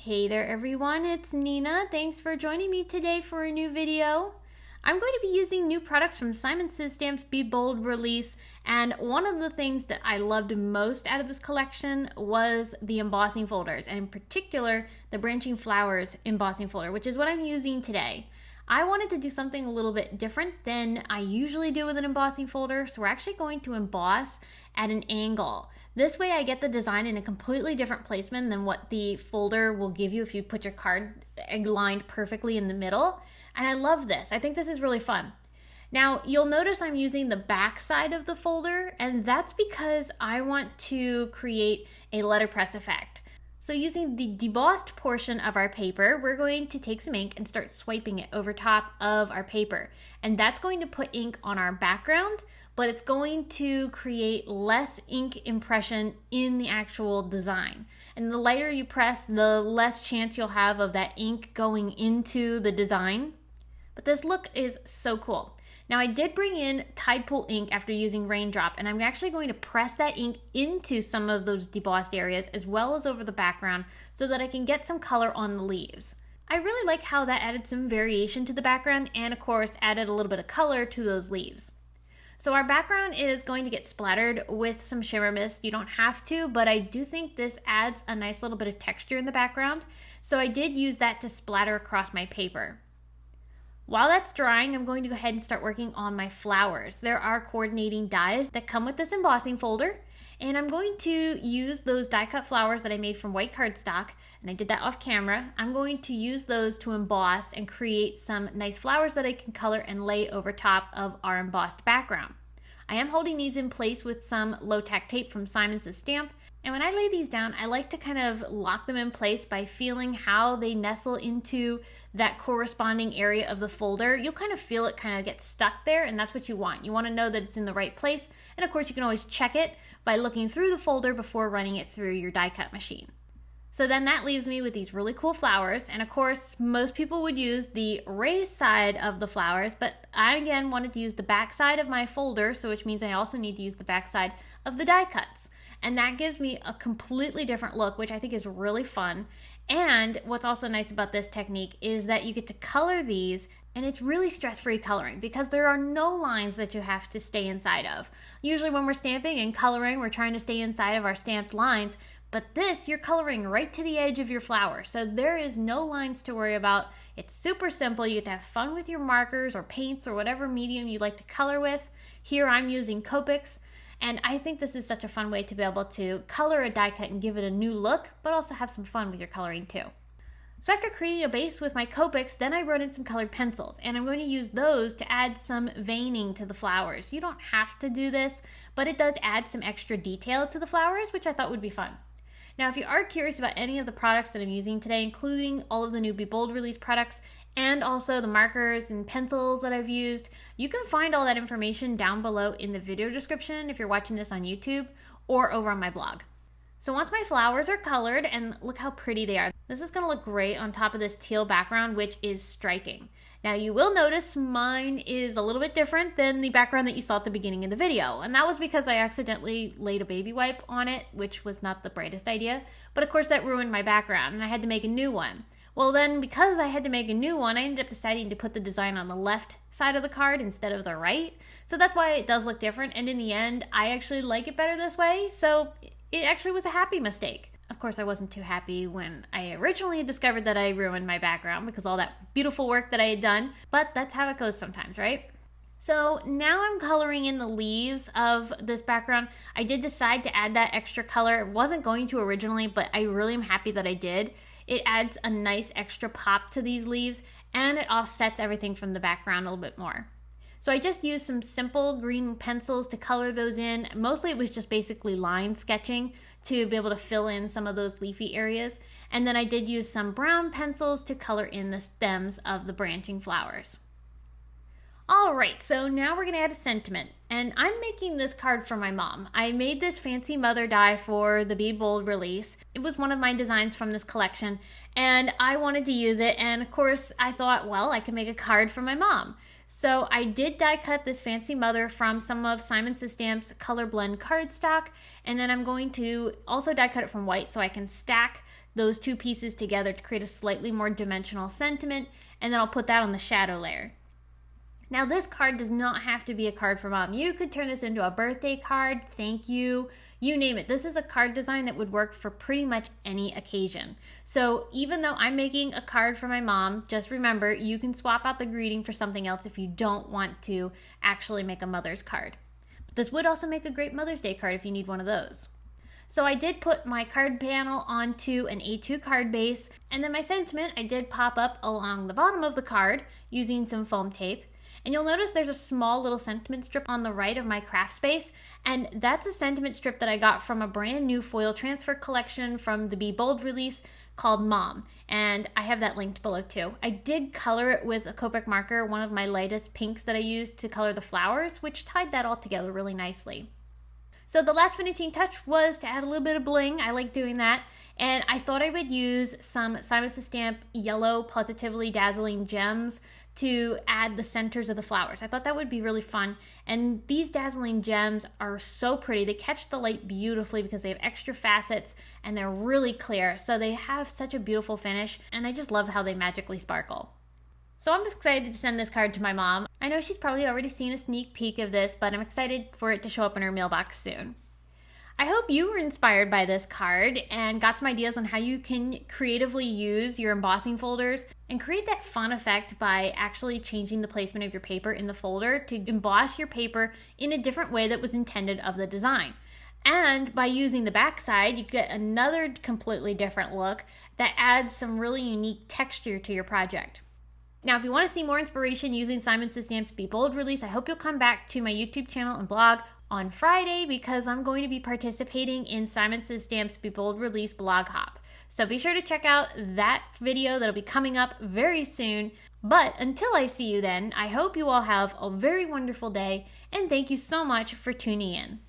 Hey there everyone, it's Nina. Thanks for joining me today for a new video. I'm going to be using new products from Simon Says Stamp's Be Bold release, and one of the things that I loved most out of this collection was the embossing folders, and in particular the branching flowers embossing folder, which is what I'm using today. I wanted to do something a little bit different than I usually do with an embossing folder, so we're actually going to emboss at an angle. This way I get the design in a completely different placement than what the folder will give you if you put your card aligned perfectly in the middle. And I love this. I think this is really fun. Now, you'll notice I'm using the back side of the folder, and that's because I want to create a letterpress effect. So using the debossed portion of our paper, we're going to take some ink and start swiping it over top of our paper. And that's going to put ink on our background, but it's going to create less ink impression in the actual design. And the lighter you press, the less chance you'll have of that ink going into the design. But this look is so cool. Now I did bring in Tidepool ink after using Raindrop, and I'm actually going to press that ink into some of those debossed areas as well as over the background so that I can get some color on the leaves. I really like how that added some variation to the background and of course added a little bit of color to those leaves. So our background is going to get splattered with some shimmer mist. You don't have to, but I do think this adds a nice little bit of texture in the background. So I did use that to splatter across my paper. While that's drying, I'm going to go ahead and start working on my flowers. There are coordinating dies that come with this embossing folder, and I'm going to use those die cut flowers that I made from white cardstock, and I did that off camera. I'm going to use those to emboss and create some nice flowers that I can color and lay over top of our embossed background. I am holding these in place with some low tack tape from Simon Says Stamp, and when I lay these down, I like to kind of lock them in place by feeling how they nestle into that corresponding area of the folder. You'll kind of feel it kind of get stuck there, and that's what you want. You want to know that it's in the right place, and of course you can always check it by looking through the folder before running it through your die cut machine. So then that leaves me with these really cool flowers, and of course most people would use the raised side of the flowers, but I again wanted to use the back side of my folder, so which means I also need to use the back side of the die cuts. And that gives me a completely different look, which I think is really fun. And what's also nice about this technique is that you get to color these, and it's really stress-free coloring because there are no lines that you have to stay inside of. Usually when we're stamping and coloring, we're trying to stay inside of our stamped lines, but this, you're coloring right to the edge of your flower. So there is no lines to worry about. It's super simple. You get to have fun with your markers or paints or whatever medium you like to color with. Here I'm using Copics. And I think this is such a fun way to be able to color a die cut and give it a new look, but also have some fun with your coloring too. So after creating a base with my Copics, then I wrote in some colored pencils, and I'm going to use those to add some veining to the flowers. You don't have to do this, but it does add some extra detail to the flowers, which I thought would be fun. Now, if you are curious about any of the products that I'm using today, including all of the new Be Bold release products, and also the markers and pencils that I've used, you can find all that information down below in the video description if you're watching this on YouTube or over on my blog. So once my flowers are colored, and look how pretty they are, this is gonna look great on top of this teal background, which is striking. Now you will notice mine is a little bit different than the background that you saw at the beginning of the video, and that was because I accidentally laid a baby wipe on it, which was not the brightest idea, but of course that ruined my background and I had to make a new one. Well then, because I had to make a new one, I ended up deciding to put the design on the left side of the card instead of the right. So that's why it does look different, and in the end, I actually like it better this way, so it actually was a happy mistake. Of course, I wasn't too happy when I originally discovered that I ruined my background because all that beautiful work that I had done, but that's how it goes sometimes, right? So now I'm coloring in the leaves of this background. I did decide to add that extra color. It wasn't going to originally, but I really am happy that I did. It adds a nice extra pop to these leaves, and it offsets everything from the background a little bit more. So I just used some simple green pencils to color those in. Mostly it was just basically line sketching to be able to fill in some of those leafy areas. And then I did use some brown pencils to color in the stems of the branching flowers. All right, so now we're gonna add a sentiment, and I'm making this card for my mom. I made this fancy mother die for the Be Bold release. It was one of my designs from this collection, and I wanted to use it, and of course I thought, well, I could make a card for my mom. So I did die cut this fancy mother from some of Simon Says Stamp's Color Blend cardstock, and then I'm going to also die cut it from white so I can stack those two pieces together to create a slightly more dimensional sentiment, and then I'll put that on the shadow layer. Now this card does not have to be a card for mom. You could turn this into a birthday card, thank you name it. This is a card design that would work for pretty much any occasion. So even though I'm making a card for my mom, just remember you can swap out the greeting for something else if you don't want to actually make a mother's card. But this would also make a great Mother's Day card if you need one of those. So I did put my card panel onto an A2 card base, and then my sentiment I did pop up along the bottom of the card using some foam tape. And you'll notice there's a small little sentiment strip on the right of my craft space, and that's a sentiment strip that I got from a brand new foil transfer collection from the Be Bold release called Mom, and I have that linked below too. I did color it with a Copic marker, one of my lightest pinks that I used to color the flowers, which tied that all together really nicely. So the last finishing touch was to add a little bit of bling. I like doing that. And I thought I would use some Simon Says Stamp yellow Pawsitively Dazzling gems to add the centers of the flowers. I thought that would be really fun. And these dazzling gems are so pretty. They catch the light beautifully because they have extra facets and they're really clear. So they have such a beautiful finish, and I just love how they magically sparkle. So I'm excited to send this card to my mom. I know she's probably already seen a sneak peek of this, but I'm excited for it to show up in her mailbox soon. I hope you were inspired by this card and got some ideas on how you can creatively use your embossing folders and create that fun effect by actually changing the placement of your paper in the folder to emboss your paper in a different way that was intended of the design. And by using the backside, you get another completely different look that adds some really unique texture to your project. Now, if you want to see more inspiration using Simon Says Stamp's Be Bold release, I hope you'll come back to my YouTube channel and blog on Friday because I'm going to be participating in Simon Says Stamp's Be Bold release blog hop. So be sure to check out that video that'll be coming up very soon. But until I see you then, I hope you all have a very wonderful day, and thank you so much for tuning in.